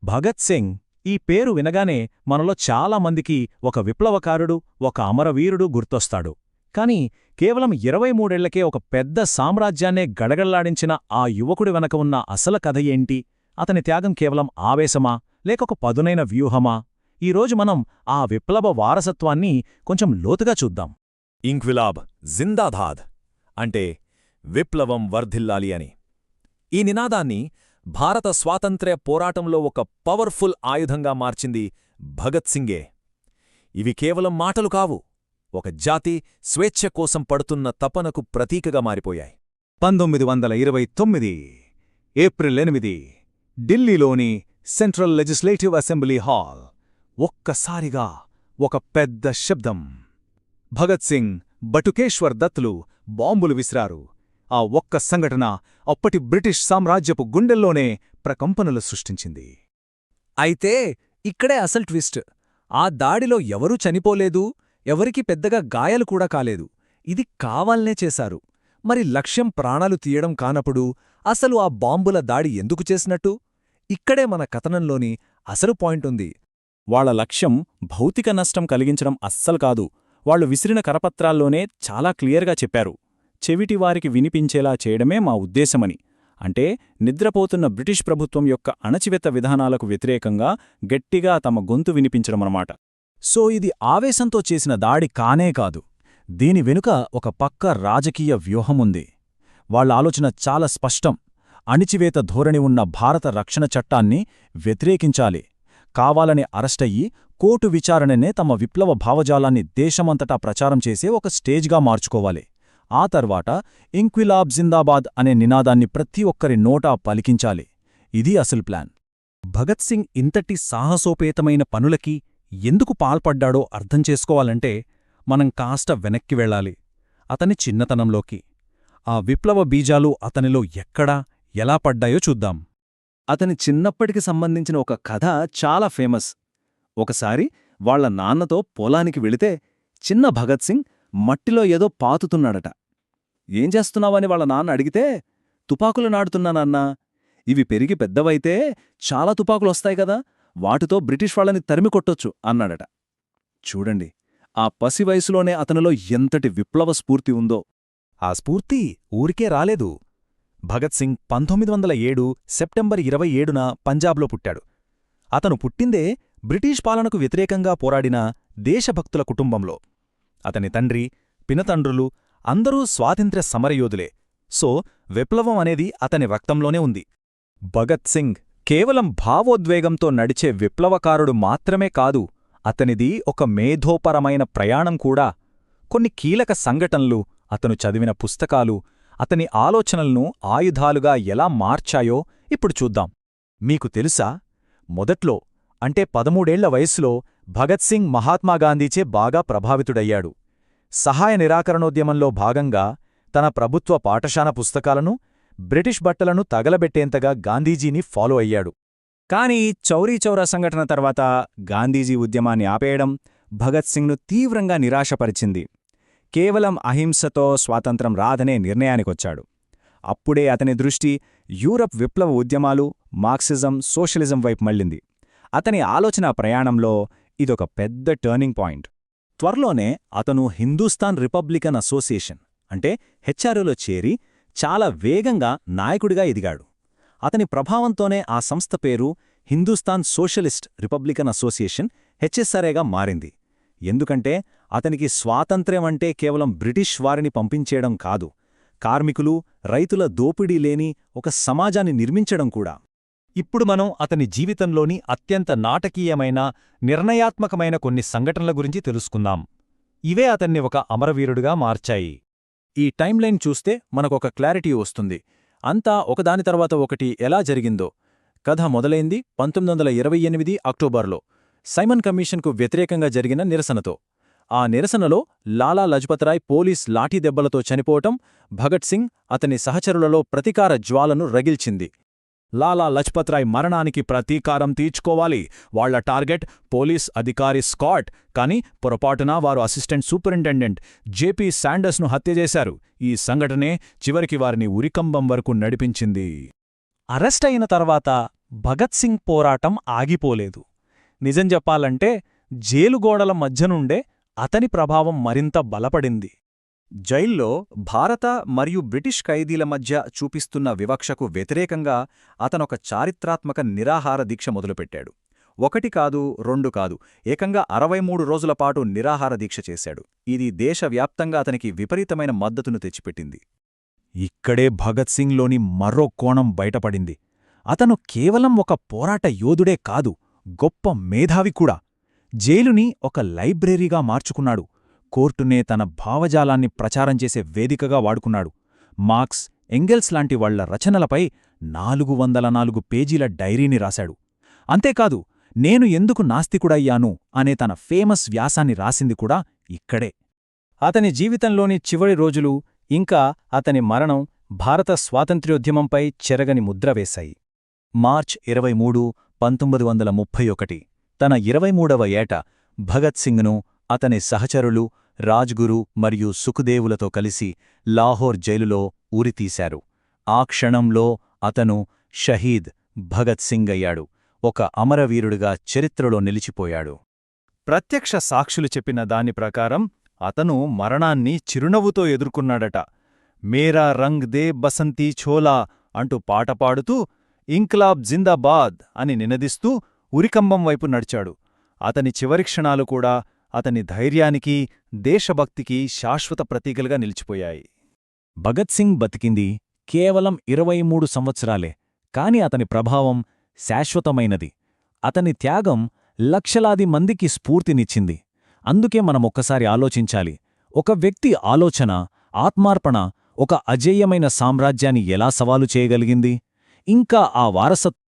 భగత్ సింగ్ ఈ పేరు వినగానే మనలో చాలామందికి ఒక విప్లవకారుడు, ఒక అమరవీరుడు గుర్తొస్తాడు. కాని కేవలం 23 ఒక పెద్ద సామ్రాజ్యాన్నే గడగడలాడించిన ఆ యువకుడి వెనక ఉన్న అసలు కథ ఏంటి? అతని త్యాగం కేవలం ఆవేశమా, లేకొక పదునైన వ్యూహమా? ఈరోజు మనం ఆ విప్లవ వారసత్వాన్ని కొంచెం లోతుగా చూద్దాం. ఇంక్విలాబ్ జిందాబాద్ అంటే విప్లవం వర్ధిల్లాలి అని. ఈ నినాదాన్ని భారత స్వాతంత్ర్య పోరాటంలో ఒక పవర్ఫుల్ ఆయుధంగా మార్చింది భగత్ సింగే. ఇవి కేవలం మాటలు కావు, ఒక జాతి స్వేచ్ఛ కోసం పడుతున్న తపనకు ప్రతీకగా మారిపోయాయి. 1929 ఏప్రిల్ 8 ఢిల్లీలోని సెంట్రల్ లెజిస్లేటివ్ అసెంబ్లీ హాల్. ఒక్కసారిగా ఒక పెద్ద శబ్దం. భగత్ సింగ్, బటుకేశ్వర్ దత్లు బాంబులు విసిరారు. ఆ ఒక్క సంఘటన అప్పటి బ్రిటిష్ సామ్రాజ్యపు గుండెల్లోనే ప్రకంపనలు సృష్టించింది. అయితే ఇక్కడే అసలు ట్విస్ట్. ఆ దాడిలో ఎవరూ చనిపోలేదు, ఎవరికి పెద్దగా గాయాలు కూడా కాలేదు. ఇది కావాలనే చేశారు. మరి లక్ష్యం ప్రాణాలు తీయడం కానప్పుడు అసలు ఆ బాంబుల దాడి ఎందుకు చేసినట్టు? ఇక్కడే మన కథనంలోని అసలు పాయింటుంది. వాళ్ల లక్ష్యం భౌతిక నష్టం కలిగించడం అస్సలు కాదు. వాళ్లు విసిరిన కరపత్రాల్లోనే చాలా క్లియర్గా చెప్పారు, చెవిటివారికి వినిపించేలా చేయడమే మా ఉద్దేశమని. అంటే నిద్రపోతున్న బ్రిటిష్ ప్రభుత్వం యొక్క అణచివేత విధానాలకు వ్యతిరేకంగా గట్టిగా తమ గొంతు వినిపించడమన్నమాట. సో ఇది ఆవేశంతో చేసిన దాడి కానే కాదు. దీని వెనుక ఒక పక్క రాజకీయ వ్యూహముంది. వాళ్ల ఆలోచన చాలా స్పష్టం. అణిచివేత ధోరణి ఉన్న భారత రక్షణ చట్టాన్ని వ్యతిరేకించాలి. కావాలని అరెస్టయ్యి కోర్టు విచారణనే తమ విప్లవ భావజాలాన్ని దేశమంతటా ప్రచారం చేసే ఒక స్టేజ్గా మార్చుకోవాలి. ఆ తర్వాత ఇంక్విలాబ్ జిందాబాద్ అనే నినాదాన్ని ప్రతి ఒక్కరి నోటా పలికించాలి. ఇది అసలు ప్లాన్. భగత్ సింగ్ ఇంతటి సాహసోపేతమైన పనులకి ఎందుకు పాల్పడ్డాడో అర్థం చేసుకోవాలంటే మనం కాస్త వెనక్కి వెళ్ళాలి, అతని చిన్నతనంలోకి. ఆ విప్లవ బీజాలు అతనిలో ఎక్కడా, ఎలా పడ్డాయో చూద్దాం. అతని చిన్నప్పటికి సంబంధించిన ఒక కథ చాలా ఫేమస్. ఒకసారి వాళ్ల నాన్నతో పొలానికి వెళితే చిన్న భగత్ సింగ్ మట్టిలో ఏదో పాతుతున్నాడట. ఏం చేస్తున్నావని వాళ్ళ నాన్న అడిగితే, తుపాకులు నాడుతున్నానన్నా, ఇవి పెరిగి పెద్దవైతే చాలా తుపాకులొస్తాయి కదా, వాటితో బ్రిటిష్ వాళ్ళని తరిమికొట్టొచ్చు అన్నాడట. చూడండి, ఆ పసి వయసులోనే అతనిలో ఎంతటి విప్లవ స్ఫూర్తి ఉందో. ఆ స్ఫూర్తి ఊరికే రాలేదు. భగత్ సింగ్ 1907 సెప్టెంబర్ 27న పంజాబ్లో పుట్టాడు. అతను పుట్టిందే బ్రిటిష్ పాలనకు వ్యతిరేకంగా పోరాడిన దేశభక్తుల కుటుంబంలో. అతని తండ్రి, పినతండ్రులు అందరూ స్వాతంత్ర్య సమరయోధులే. సో విప్లవం అనేది అతని రక్తంలోనే ఉంది. భగత్ సింగ్ కేవలం భావోద్వేగంతో నడిచే విప్లవకారుడు మాత్రమే కాదు, అతనిది ఒక మేధోపరమైన ప్రయాణం కూడా. కొన్ని కీలక సంఘటనలు, అతను చదివిన పుస్తకాలు అతని ఆలోచనలను ఆయుధాలుగా ఎలా మార్చాయో ఇప్పుడు చూద్దాం. మీకు తెలుసా, మొదట్లో అంటే 13 వయస్సులో భగత్ సింగ్ మహాత్మాగాంధీచే బాగా ప్రభావితుడయ్యాడు. సహాయ నిరాకరణోద్యమంలో భాగంగా తన ప్రభుత్వ పాఠశాల పుస్తకాలను, బ్రిటిష్ బట్టలను తగలబెట్టేంతగా గాంధీజీని ఫాలో అయ్యాడు. కాని చౌరీచౌరా సంఘటన తర్వాత గాంధీజీ ఉద్యమాన్ని ఆపేయడం భగత్ సింగ్ను తీవ్రంగా నిరాశపరిచింది. కేవలం అహింసతో స్వాతంత్రం రాదనే నిర్ణయానికొచ్చాడు. అప్పుడే అతని దృష్టి యూరప్ విప్లవ ఉద్యమాలు, మార్క్సిజం, సోషలిజం వైపు మళ్ళింది. అతని ఆలోచనా ప్రయాణంలో ఇదొక పెద్ద టర్నింగ్ పాయింట్. త్వరలోనే అతను హిందూస్థాన్ రిపబ్లికన్ అసోసియేషన్ అంటే హెచ్ఆర్ఓలో చేరి చాలా వేగంగా నాయకుడిగా ఎదిగాడు. అతని ప్రభావంతోనే ఆ సంస్థ పేరు హిందూస్థాన్ సోషలిస్ట్ రిపబ్లికన్ అసోసియేషన్ హెచ్ఎస్ఆర్ఏగా మారింది. ఎందుకంటే అతనికి స్వాతంత్ర్యం అంటే కేవలం బ్రిటిష్ వారిని పంపించేయడం కాదు, కార్మికులు, రైతుల దోపిడీ లేని ఒక సమాజాన్ని నిర్మించడం కూడా. ఇప్పుడు మనం అతని జీవితంలోని అత్యంత నాటకీయమైన, నిర్ణయాత్మకమైన కొన్ని సంఘటనల గురించి తెలుసుకుందాం. ఇవే అతన్ని ఒక అమరవీరుడుగా మార్చాయి. ఈ టైమ్లైన్ చూస్తే మనకొక క్లారిటీ వస్తుంది. అంతా ఒకదాని తర్వాత ఒకటి ఎలా జరిగిందో. కథ మొదలైంది 1928 అక్టోబర్లో సైమన్ కమిషన్కు వ్యతిరేకంగా జరిగిన నిరసనతో. ఆ నిరసనలో లాలా లజపతిరాయ్ పోలీస్ లాఠీ దెబ్బలతో చనిపోవటం భగత్ సింగ్, అతని సహచరులలో ప్రతీకార జ్వాలను రగిల్చింది. లాలా లజపతిరాయ్ మరణానికి ప్రతీకారం తీర్చుకోవాలి. వాళ్ల టార్గెట్ పోలీస్ అధికారి స్కాట్. కాని పొరపాటున వారు అసిస్టెంట్ సూపరింటెండెంట్ జేపీ శాండర్స్ను హత్యచేశారు. ఈ సంఘటనే చివరికి వారిని ఉరికంబం వరకు నడిపించింది. అరెస్ట్ అయిన తర్వాత భగత్ సింగ్ పోరాటం ఆగిపోలేదు. నిజం చెప్పాలంటే జైలుగోడల మధ్యనుండే అతని ప్రభావం మరింత బలపడింది. జైల్లో భారత మరియు బ్రిటిష్ ఖైదీల మధ్య చూపిస్తున్న వివక్షకు వ్యతిరేకంగా అతనొక చారిత్రాత్మక నిరాహార దీక్ష మొదలుపెట్టాడు. 1 కాదు 2 కాదు, ఏకంగా 63 రోజులపాటు నిరాహార దీక్ష చేశాడు. ఇది దేశవ్యాప్తంగా అతనికి విపరీతమైన మద్దతును తెచ్చిపెట్టింది. ఇక్కడే భగత్ సింగ్లోని మరో కోణం బయటపడింది. అతను కేవలం ఒక పోరాట యోధుడే కాదు, గొప్ప మేధావి కూడా. జైలుని ఒక లైబ్రరీగా మార్చుకున్నాడు. కోర్టునే తన భావజాలాన్ని ప్రచారం చేసే వేదికగా వాడుకున్నాడు. మార్క్స్, ఎంగెల్స్ లాంటి వాళ్ల రచనలపై 404 పేజీల డైరీని రాశాడు. అంతేకాదు, నేను ఎందుకు నాస్తికుడయ్యాను అనే తన ఫేమస్ వ్యాసాన్ని రాసింది కూడా ఇక్కడే. అతని జీవితంలోని చివరి రోజులు ఇంకా అతని మరణం భారత స్వాతంత్ర్యోద్యమంపై చెరగని ముద్ర వేశాయి. మార్చ్ 23, 1931 తన 23వ ఏట భగత్ సింగ్ను అతని సహచరులు రాజ్గురు మరియు సుఖదేవులతో కలిసి లాహోర్ జైలులో ఉరితీశారు. ఆ క్షణంలో అతను షహీద్ భగత్ సింగ్ అయ్యాడు. ఒక అమరవీరుడిగా చరిత్రలో నిలిచిపోయాడు. ప్రత్యక్ష సాక్షులు చెప్పిన దాని ప్రకారం అతను మరణాన్ని చిరునవ్వుతో ఎదుర్కొన్నాడట. మేరా రంగ్ దే బసంతీ ఛోలా అంటూ పాట పాడుతూ ఇంక్లాబ్ జిందాబాద్ అని నినదిస్తూ ఉరికంబం వైపు నడిచాడు. అతని చివరి క్షణాలు కూడా అతని ధైర్యానికి, దేశభక్తికి శాశ్వత ప్రతీకలుగా నిలిచిపోయాయి. భగత్ సింగ్ బతికింది కేవలం 23 సంవత్సరాలే, కాని అతని ప్రభావం శాశ్వతమైనది. అతని త్యాగం లక్షలాది మందికి స్ఫూర్తినిచ్చింది. అందుకే మనమొక్కసారి ఆలోచించాలి, ఒక వ్యక్తి ఆలోచన, ఆత్మార్పణ ఒక అజేయమైన సామ్రాజ్యాన్ని ఎలా సవాలు చేయగలిగింది? ఇంకా ఆ వారసత్వం